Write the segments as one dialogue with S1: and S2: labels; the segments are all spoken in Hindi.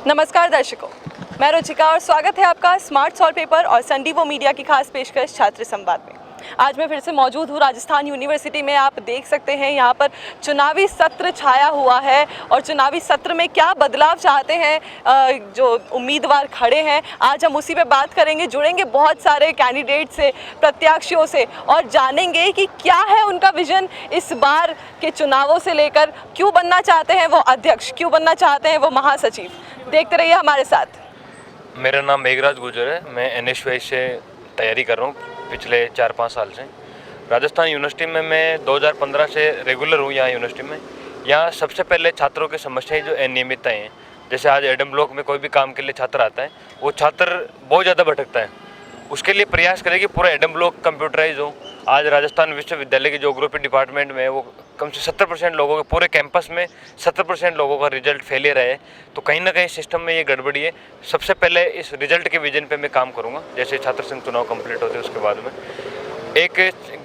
S1: नमस्कार दर्शकों, मैं रुचिका और स्वागत है आपका स्मार्ट सॉल्व पेपर और संडीवो मीडिया की खास पेशकश छात्र संवाद में। आज मैं फिर से मौजूद हूँ राजस्थान यूनिवर्सिटी में। आप देख सकते हैं यहाँ पर चुनावी सत्र छाया हुआ है और चुनावी सत्र में क्या बदलाव चाहते हैं जो उम्मीदवार खड़े हैं, आज हम उसी पे बात करेंगे। जुड़ेंगे बहुत सारे कैंडिडेट से, प्रत्याशियों से और जानेंगे कि क्या है उनका विजन इस बार के चुनावों से लेकर। क्यों बनना चाहते हैं वो अध्यक्ष, क्यों बनना चाहते हैं वो महासचिव। देखते रहिए हमारे साथ।
S2: मेरा नाम मेघराज गुजर है। मैं NSY से तैयारी कर रहा हूँ पिछले 4-5 साल से। राजस्थान यूनिवर्सिटी में मैं 2015 से रेगुलर हूँ यहाँ यूनिवर्सिटी में। यहाँ सबसे पहले छात्रों की समस्याएं जो अनियमितताएं हैं, जैसे आज एडम ब्लॉक में कोई भी काम के लिए छात्र आता है, वो छात्र बहुत ज़्यादा भटकता है। उसके लिए प्रयास करें कि पूरा एडम ब्लॉक कंप्यूटराइज हो। आज राजस्थान विश्वविद्यालय की ज्योग्राफी डिपार्टमेंट में वो कम से 70% लोगों के, पूरे कैंपस में 70% लोगों का रिजल्ट फेलियर है। तो कहीं ना कहीं सिस्टम में ये गड़बड़ी है। सबसे पहले इस रिजल्ट के विजन पे मैं काम करूँगा। जैसे छात्र संघ चुनाव कंप्लीट होते हैं उसके बाद में एक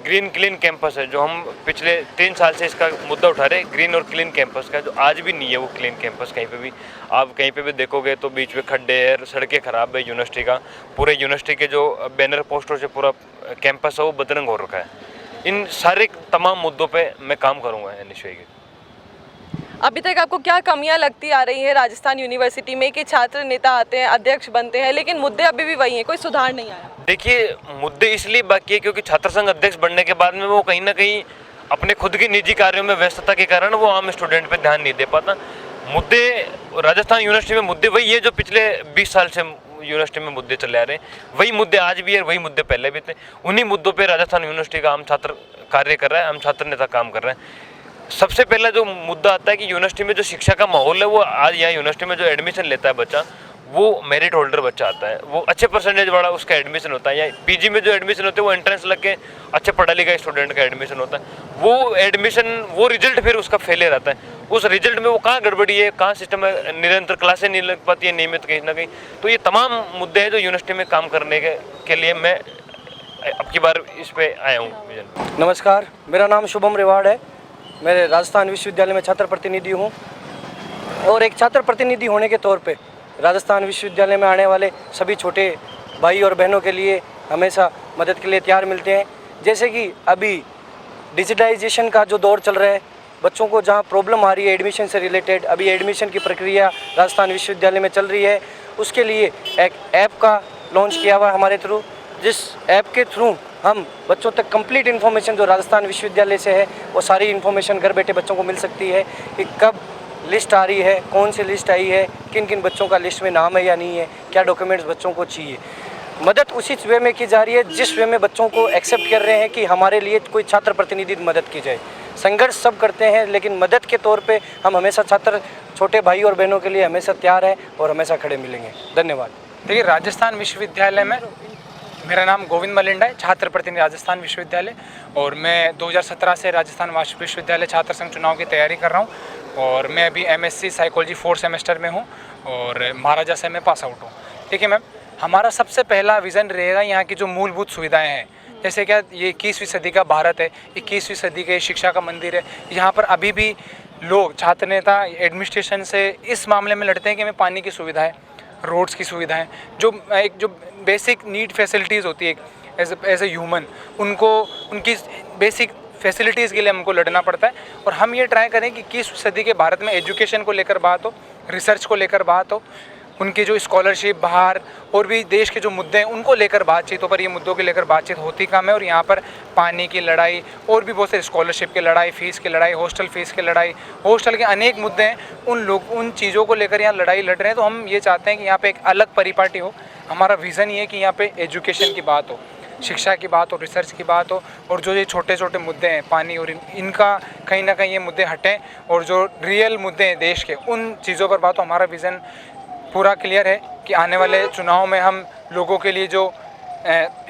S2: ग्रीन क्लीन कैंपस है, जो हम पिछले 3 साल से इसका मुद्दा उठा रहे हैं, ग्रीन और क्लीन कैंपस का, जो आज भी नहीं है वो क्लीन कैंपस। कहीं पे भी आप कहीं पे भी देखोगे तो बीच में खड्डे है, सड़कें खराब है। यूनिवर्सिटी का, पूरे यूनिवर्सिटी के जो बैनर पोस्टर से पूरा कैंपस है वो बदरंग हो रखा है। इन सारे तमाम मुद्दों पे मैं काम करूँगा NSY के।
S1: अभी तक आपको क्या कमियां लगती आ रही हैं राजस्थान यूनिवर्सिटी में कि छात्र नेता आते हैं, अध्यक्ष बनते हैं, लेकिन मुद्दे अभी भी वही हैं, कोई सुधार नहीं आया?
S2: देखिए, मुद्दे इसलिए बाकी है क्योंकि छात्र संघ अध्यक्ष बनने के बाद में वो कहीं ना कहीं अपने खुद के निजी कार्यों में व्यस्तता के कारण वो आम स्टूडेंट पे ध्यान नहीं दे पाता। मुद्दे राजस्थान यूनिवर्सिटी में मुद्दे वही है जो पिछले 20 साल से यूनिवर्सिटी में मुद्दे चले आ रहे हैं। वही मुद्दे आज भी है, वही मुद्दे पहले भी थे। उन्हीं मुद्दों पे राजस्थान यूनिवर्सिटी का आम छात्र कार्य कर रहा है, आम छात्र नेता काम कर रहे हैं। सबसे पहला जो मुद्दा आता है कि यूनिवर्सिटी में जो शिक्षा का माहौल है, वो आज यहाँ यूनिवर्सिटी में जो एडमिशन लेता है बच्चा, वो मेरिट होल्डर बच्चा आता है, वो अच्छे परसेंटेज वाला उसका एडमिशन होता है। या PG में जो एडमिशन होते हैं वो एंट्रेंस लग के अच्छे पढ़ा लिखा स्टूडेंट का एडमिशन होता है। वो एडमिशन, वो रिजल्ट फिर उसका फेलियर आता है। उस रिजल्ट में वो कहाँ गड़बड़ी है, कहाँ सिस्टम में निरंतर क्लासें नहीं लग पाती है नियमित कहीं ना कहीं। तो ये तमाम मुद्दे हैं जो यूनिवर्सिटी में काम करने के लिए मैं अब की बार इस पे आया हूँ।
S3: नमस्कार, मेरा नाम शुभम रेवाड़ है। मैं राजस्थान विश्वविद्यालय में छात्र प्रतिनिधि हूँ और एक छात्र प्रतिनिधि होने के तौर पे राजस्थान विश्वविद्यालय में आने वाले सभी छोटे भाई और बहनों के लिए हमेशा मदद के लिए तैयार मिलते हैं। जैसे कि अभी डिजिटाइजेशन का जो दौर चल रहा है, बच्चों को जहाँ प्रॉब्लम आ रही है एडमिशन से रिलेटेड, अभी एडमिशन की प्रक्रिया राजस्थान विश्वविद्यालय में चल रही है। उसके लिए एक ऐप का लॉन्च किया हुआ है हमारे थ्रू, जिस ऐप के थ्रू हम बच्चों तक कंप्लीट इन्फॉर्मेशन जो राजस्थान विश्वविद्यालय से है वो सारी इन्फॉर्मेशन घर बैठे बच्चों को मिल सकती है कि कब लिस्ट आ रही है, कौन सी लिस्ट आई है, किन किन बच्चों का लिस्ट में नाम है या नहीं है, क्या डॉक्यूमेंट्स बच्चों को चाहिए। मदद उसी वे में की जा रही है जिस वे में बच्चों को एक्सेप्ट कर रहे हैं कि हमारे लिए कोई छात्र प्रतिनिधि मदद की जाए। संघर्ष सब करते हैं, लेकिन मदद के तौर पे हम हमेशा छात्र छोटे भाई और बहनों के लिए हमेशा तैयार है और हमेशा खड़े मिलेंगे। धन्यवाद।
S4: देखिए, राजस्थान विश्वविद्यालय में मेरा नाम गोविंद मलिंडा है, छात्र प्रतिनिधि राजस्थान विश्वविद्यालय, और मैं 2017 से राजस्थान विश्वविद्यालय छात्र संघ चुनाव की तैयारी कर रहा हूँ। और मैं अभी MSc साइकोलॉजी 4th सेमेस्टर में हूँ और महाराजा से मैं पास आउट हूँ। देखिए मैम, हमारा सबसे पहला विज़न रहेगा यहाँ की जो मूलभूत सुविधाएँ हैं। जैसे क्या, ये 21वीं सदी का भारत है, 21वीं सदी के शिक्षा का मंदिर है। यहाँ पर अभी भी लोग, छात्र नेता एडमिनिस्ट्रेशन से इस मामले में लड़ते हैं कि हमें पानी की सुविधाएँ, रोड्स की सुविधाएं, जो बेसिक नीड फैसिलिटीज़ होती है एज ए ह्यूमन, उनकी बेसिक फैसिलिटीज़ के लिए हमको लड़ना पड़ता है। और हम ये ट्राई करें कि 21वीं सदी के भारत में एजुकेशन को लेकर बात हो, रिसर्च को लेकर बात हो, उनकी जो स्कॉलरशिप बाहर और भी देश के जो मुद्दे हैं उनको लेकर बातचीत हो। पर ये मुद्दों के लेकर बातचीत होती कम है। और यहाँ पर पानी की लड़ाई और भी बहुत सारी, स्कॉलरशिप की लड़ाई, फ़ीस की लड़ाई, हॉस्टल फ़ीस की लड़ाई, हॉस्टल के अनेक मुद्दे हैं, उन चीज़ों को लेकर यहाँ लड़ाई लड़ रहे हैं। तो हम ये चाहते हैं कि यहाँ पे एक अलग परिपाटी हो। हमारा विज़न ये है कि यहाँ पे एजुकेशन की बात हो, शिक्षा की बात हो, रिसर्च की बात हो, और जो ये छोटे छोटे मुद्दे हैं पानी और इनका कहीं ना कहीं ये मुद्दे हटें और जो रियल मुद्दे हैं देश के, उन चीज़ों पर बात हो। हमारा विज़न पूरा क्लियर है कि आने वाले चुनाव में हम लोगों के लिए जो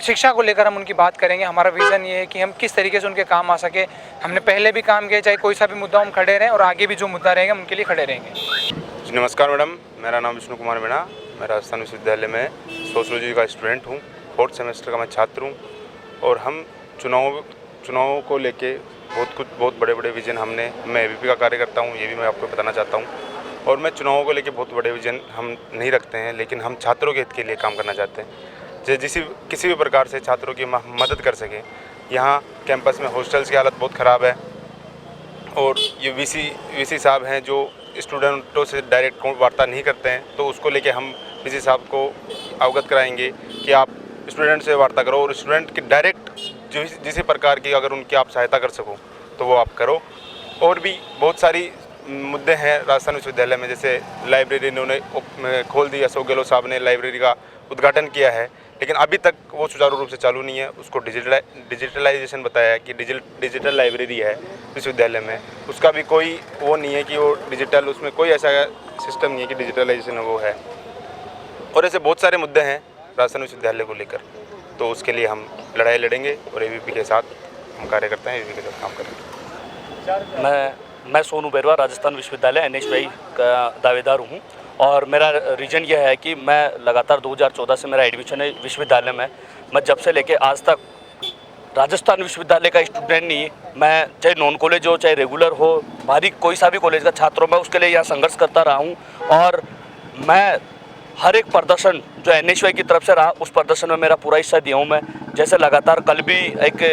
S4: शिक्षा को लेकर हम उनकी बात करेंगे। हमारा विज़न ये है कि हम किस तरीके से उनके काम आ सके। हमने पहले भी काम किया, चाहे कोई सा भी मुद्दा हम खड़े रहें, और आगे भी जो मुद्दा रहेगा हम उनके लिए खड़े रहेंगे।
S5: जी नमस्कार मैडम, मेरा नाम विष्णु कुमार मीणा। मैं राजस्थान विश्वविद्यालय में सोशलॉजी का स्टूडेंट हूँ, 4th सेमेस्टर का मैं छात्र हूँ। और हम चुनावों को लेके बहुत बड़े बड़े विजन मैं ABP का कार्य करता हूँ, ये भी मैं आपको बताना चाहता हूँ। और मैं चुनावों को लेकर बहुत बड़े विजन हम नहीं रखते हैं, लेकिन हम छात्रों के हित के लिए काम करना चाहते हैं, जो किसी भी प्रकार से छात्रों की मदद कर सकें। यहाँ कैंपस में हॉस्टल्स की हालत बहुत ख़राब है और ये वीसी साहब हैं जो स्टूडेंटों से डायरेक्ट वार्ता नहीं करते हैं, तो उसको लेके हम वीसी साहब को अवगत कराएंगे कि आप स्टूडेंट से वार्ता करो और स्टूडेंट की डायरेक्ट जो जिस प्रकार की अगर उनकी आप सहायता कर सको तो वो आप करो। और भी बहुत सारी मुद्दे हैं राजस्थान विश्वविद्यालय में, जैसे लाइब्रेरी इन्होंने खोल दी, अशोक गहलोत साहब ने लाइब्रेरी का उद्घाटन किया है, लेकिन अभी तक वो सुचारू रूप से चालू नहीं है। उसको डिजिटलाइजेशन बताया है कि डिजिटल लाइब्रेरी है विश्वविद्यालय में, उसका भी कोई वो नहीं है कि वो डिजिटल, उसमें कोई ऐसा सिस्टम नहीं है कि डिजिटलाइजेशन वो है। और ऐसे बहुत सारे मुद्दे हैं राजस्थान विश्वविद्यालय को लेकर, तो उसके लिए हम लड़ाई लड़ेंगे और एबीपी के साथ हम कार्य करते हैं, एबीपी के साथ काम करेंगे।
S6: मैं सोनू बैरवा राजस्थान विश्वविद्यालय NHY का दावेदार हूँ और मेरा रीजन यह है कि मैं लगातार 2014 से मेरा एडमिशन है विश्वविद्यालय में। मैं जब से लेके आज तक राजस्थान विश्वविद्यालय का स्टूडेंट नहीं, मैं चाहे नॉन कॉलेज हो चाहे रेगुलर हो, बाहरी कोई सा भी कॉलेज का छात्र हो, मैं उसके लिए यहाँ संघर्ष करता रहा हूँ। और मैं हर एक प्रदर्शन जो NHY की तरफ से रहा उस प्रदर्शन में मेरा पूरा हिस्सा दिया हूँ मैं। जैसे लगातार कल भी एक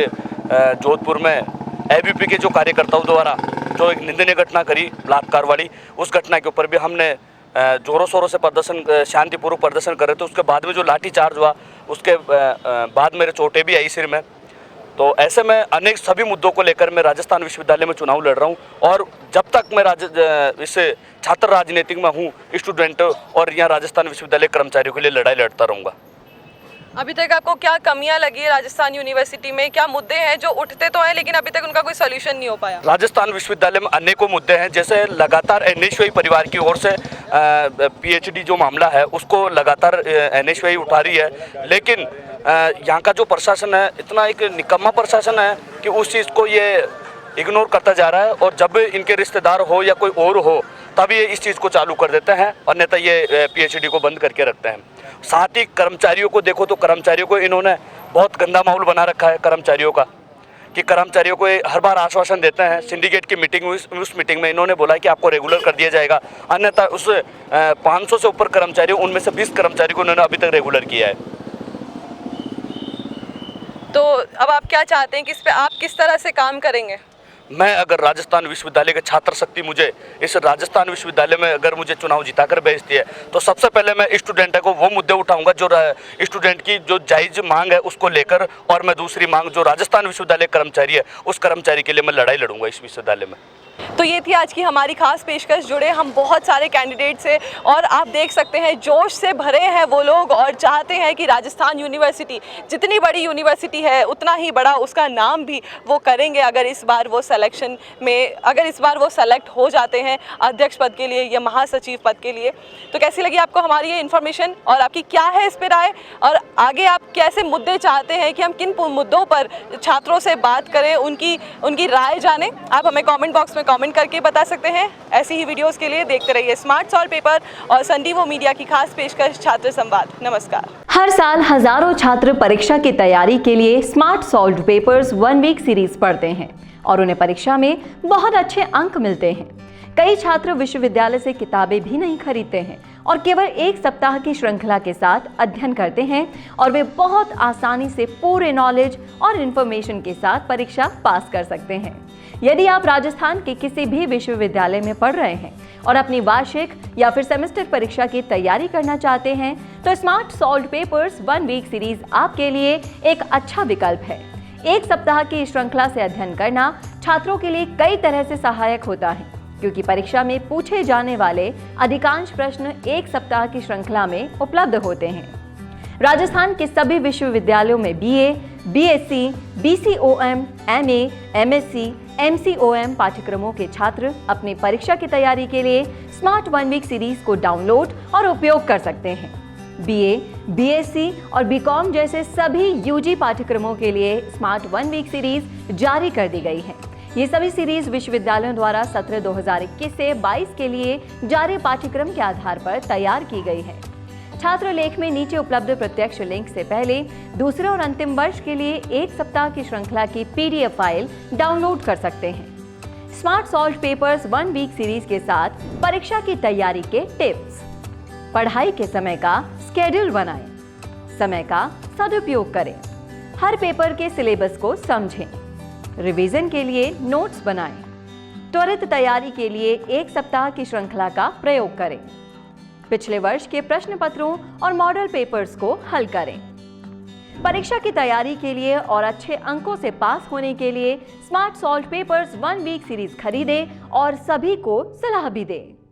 S6: जोधपुर में एबीपी के जो कार्यकर्ताओं द्वारा जो एक निंदनीय घटना करी बलात्कार वाली, उस घटना के ऊपर भी हमने जोरों शोरों से प्रदर्शन, शांतिपूर्वक प्रदर्शन कर रहे थे। उसके बाद में जो लाठीचार्ज हुआ उसके बाद मेरे चोटें भी आई सिर में। तो ऐसे में अनेक सभी मुद्दों को लेकर मैं राजस्थान विश्वविद्यालय में चुनाव लड़ रहा हूँ और जब तक मैं इस छात्र राजनीतिक में हूँ, स्टूडेंट और यहाँ राजस्थान विश्वविद्यालय कर्मचारियों के लिए लड़ाई लड़ता रहूँगा।
S1: अभी तक आपको क्या कमियां लगी है राजस्थान यूनिवर्सिटी में? क्या मुद्दे हैं जो उठते तो हैं लेकिन अभी तक उनका कोई सोल्यूशन नहीं हो पाया?
S6: राजस्थान विश्वविद्यालय में अनेकों मुद्दे हैं, जैसे लगातार NHY परिवार की ओर से PhD जो मामला है उसको लगातार NHY उठा रही है, लेकिन यहाँ का जो प्रशासन है इतना एक निकम्मा प्रशासन है कि उस चीज़ को ये इग्नोर करता जा रहा है और जब इनके रिश्तेदार हो या कोई और हो तब ये इस चीज़ को चालू कर देते हैं, अन्यथा ये PhD को बंद करके रखते हैं। साथ ही कर्मचारियों को देखो तो कर्मचारियों को इन्होंने बहुत गंदा माहौल बना रखा है कर्मचारियों का, कि कर्मचारियों को हर बार आश्वासन देते हैं। सिंडिकेट की मीटिंग हुई, उस मीटिंग में इन्होंने बोला कि आपको रेगुलर कर दिया जाएगा, अन्यथा उस 500 से ऊपर कर्मचारी, उनमें से 20 कर्मचारी को उन्होंने अभी तक रेगुलर किया है।
S1: तो अब आप क्या चाहते हैं कि इस पे आप किस तरह से काम करेंगे?
S6: मैं अगर राजस्थान विश्वविद्यालय के छात्र शक्ति मुझे इस राजस्थान विश्वविद्यालय में अगर मुझे चुनाव जिताकर भेजती है तो सबसे पहले मैं स्टूडेंट को वो मुद्दे उठाऊंगा जो स्टूडेंट की जो जायज़ मांग है उसको लेकर, और मैं दूसरी मांग जो राजस्थान विश्वविद्यालय कर्मचारी है उस कर्मचारी के लिए मैं लड़ाई लड़ूंगा इस विश्वविद्यालय में।
S1: तो ये थी आज की हमारी खास पेशकश। जुड़े हम बहुत सारे कैंडिडेट से और आप देख सकते हैं जोश से भरे हैं वो लोग और चाहते हैं कि राजस्थान यूनिवर्सिटी जितनी बड़ी यूनिवर्सिटी है उतना ही बड़ा उसका नाम भी वो करेंगे अगर इस बार वो सिलेक्शन में, अगर इस बार वो सेलेक्ट हो जाते हैं अध्यक्ष पद के लिए या महासचिव पद के लिए। तो कैसी लगी आपको हमारी ये इन्फॉर्मेशन और आपकी क्या है इस पर राय, और आगे आप कैसे मुद्दे चाहते हैं कि हम किन मुद्दों पर छात्रों से बात करें, उनकी राय जानें? आप हमें कमेंट बॉक्स में कमेंट करके बता सकते हैं। ऐसी ही वीडियोस के लिए देखते रहिए स्मार्ट सॉल्व पेपर और संडीवो मीडिया की खास पेशकश छात्र संवाद। नमस्कार।
S7: हर साल हजारों छात्र परीक्षा की तैयारी के लिए smart solve papers 1 week series पढ़ते हैं और उन्हें परीक्षा में बहुत अच्छे अंक मिलते हैं। कई छात्र विश्वविद्यालय से किताबें भी नहीं खरीदते हैं और केवल 1 सप्ताह की श्रृंखला के साथ अध्ययन करते हैं और वे बहुत आसानी से पूरे नॉलेज और इन्फॉर्मेशन के साथ परीक्षा पास कर सकते हैं। यदि आप राजस्थान के किसी भी विश्वविद्यालय में पढ़ रहे हैं और अपनी वार्षिक या फिर सेमेस्टर परीक्षा की तैयारी करना चाहते हैं तो smart solve papers 1 week series आपके लिए एक अच्छा विकल्प है। 1 सप्ताह की श्रृंखला से अध्ययन करना छात्रों के लिए कई तरह से सहायक होता है, क्योंकि परीक्षा में पूछे जाने वाले अधिकांश प्रश्न 1 सप्ताह की श्रृंखला में उपलब्ध होते हैं। राजस्थान के सभी विश्वविद्यालयों में BA, BSc, BCOM, MA, MSc, MCOM पाठ्यक्रमों के छात्र अपनी परीक्षा की तैयारी के लिए स्मार्ट 1 वीक सीरीज को डाउनलोड और उपयोग कर सकते हैं। BA, BSc और BCom जैसे सभी UG पाठ्यक्रमों के लिए स्मार्ट 1 वीक सीरीज जारी कर दी गई है। ये सभी सीरीज विश्वविद्यालयों द्वारा सत्र 2021 से 22 के लिए जारी पाठ्यक्रम के आधार पर तैयार की गई है। छात्र लेख में नीचे उपलब्ध प्रत्यक्ष लिंक से पहले दूसरे और अंतिम वर्ष के लिए 1 सप्ताह की श्रृंखला की PDF फाइल डाउनलोड कर सकते हैं। Smart solve papers 1 week series के साथ परीक्षा की तैयारी के टिप्स। पढ़ाई के समय का स्केड्यूल बनाएं, समय का सदुपयोग करें, हर पेपर के सिलेबस को समझें, रिवीजन के लिए नोट्स बनाएं, त्वरित तैयारी के लिए 1 सप्ताह की श्रृंखला का प्रयोग करें, पिछले वर्ष के प्रश्न पत्रों और मॉडल पेपर्स को हल करें। परीक्षा की तैयारी के लिए और अच्छे अंकों से पास होने के लिए smart solve papers 1 week series खरीदें और सभी को सलाह भी दें।